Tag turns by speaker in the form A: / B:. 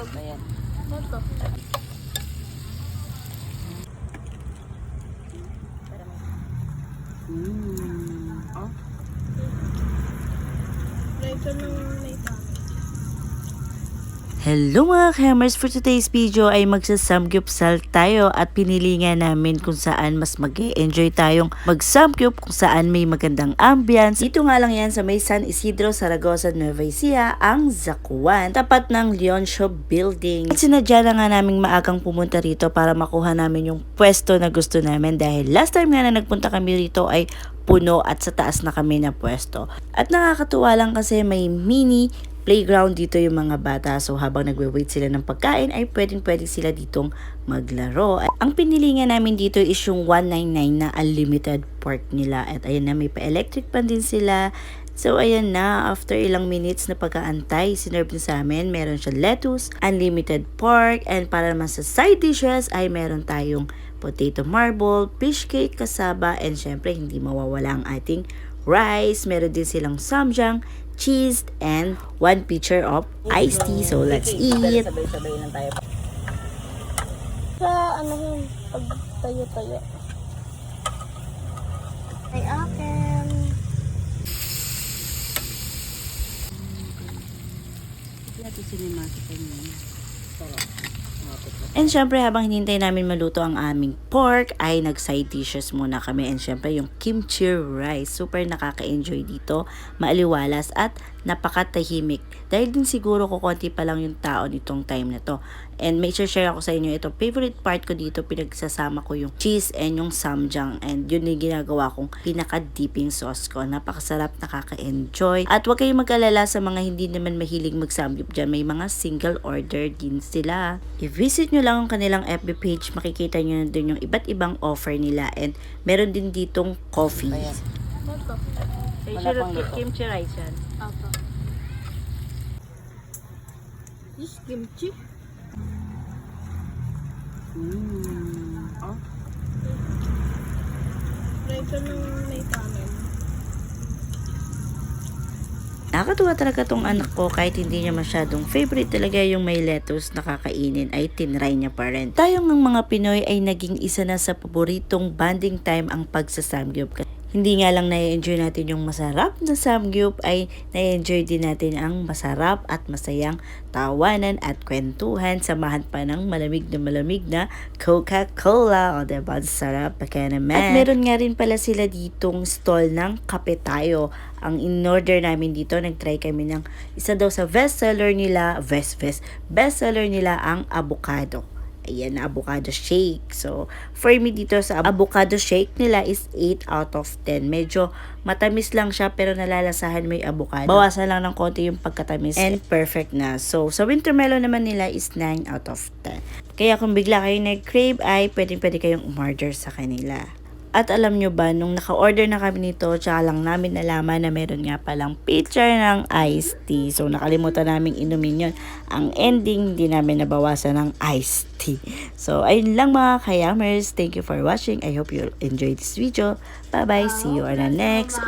A: Ayan.
B: Ito.
A: Oh.
B: Ito nang may tama.
C: Hello mga Kemers! For today's video ay magsasamgyupsal tayo at pinili nga namin kung saan mas mag-enjoy tayong magsamgyup, kung saan may magandang ambience. Dito nga lang yan sa may San Isidro, Zaragoza, Nueva Ecija, ang Zakuan, tapat ng Leoncio Building. At sinadya na nga naming maagang pumunta rito para makuha namin yung pwesto na gusto namin dahil last time nga na nagpunta kami rito ay puno at sa taas na kami na pwesto. At nakakatuwa lang kasi may mini playground dito yung mga bata. So habang nagwe-wait sila ng pagkain ay pwedeng sila ditong maglaro. Ang pinili nga namin dito is yung 199 na unlimited pork nila. At ayan na, may pa-electric pan din sila. So ayan na, after ilang minutes na pagkaantay, sinerve niya sa amin. Meron siya lettuce, unlimited pork, and para naman sa side dishes ay meron tayong potato marble, fish cake, kasaba, and syempre hindi mawawala ang ating rice. Meron din silang samjang, cheese, and 1 pitcher of iced tea. So let's eat.
A: Sabay-sabay lang tayo.
B: Sa ano yun, pag tayo-tayo. Ay akin.
A: Ito cinematic niya. Sarap.
C: And syempre habang hinintay namin maluto ang aming pork ay nag-side dishes muna kami, and syempre yung kimchi rice. Super nakaka-enjoy dito, maaliwalas at napakatahimik. Dahil din siguro kukonti pa lang yung tao nitong time na to. And may share ako sa inyo ito. Favorite part ko dito, pinagsasama ko yung cheese and yung samjang. And yun yung ginagawa kong pinaka-dipping sauce ko. Napakasarap, nakaka-enjoy. At huwag kayong mag-alala sa mga hindi naman mahilig mag-samgyup dyan. May mga single order din sila. I-visit nyo lang ang kanilang FB page. Makikita nyo na dun yung iba't ibang offer nila. And meron din ditong coffee.
A: Ayan.
B: Ito.
A: Wala pang luto.
C: Kimchi rice yan.
B: Ito. This kimchi.
A: Oh.
B: Ito nang may tama.
C: Nakakatuwa talaga tong anak ko, kahit hindi niya masyadong favorite talaga yung may lettuce na kakainin ay tinry niya pa rin. Tayong ng mga Pinoy ay naging isa na sa paboritong bonding time ang pagsasamgyup. Hindi nga lang na-enjoy natin yung masarap na samgyup, ay na-enjoy din natin ang masarap at masayang tawanan at kwentuhan. Samahan pa ng malamig na Coca-Cola. O diba, sarap pa kaya naman. At meron nga rin pala sila ditong stall ng kape tayo. Ang in-order namin dito, nag-try kami ng isa daw sa bestseller nila, bestseller nila ang avocado. Ayan, avocado shake. So, for me dito sa avocado shake nila is 8 out of 10. Medyo matamis lang siya pero nalalasahan mo yung avocado. Bawasan lang ng konti yung pagkatamis and perfect na. So, sa winter melon naman nila is 9 out of 10. Kaya kung bigla kayo nag-crave ay pwede kayong umorder sa kanila. At alam nyo ba, nung naka-order na kami nito, tsaka lang namin nalaman na meron nga palang pitcher ng iced tea. So, nakalimutan namin inumin yun. Ang ending, di namin nabawasan ng iced tea. So, ayun lang mga kayamers. Thank you for watching. I hope you enjoyed this video. Bye-bye. See you on the next.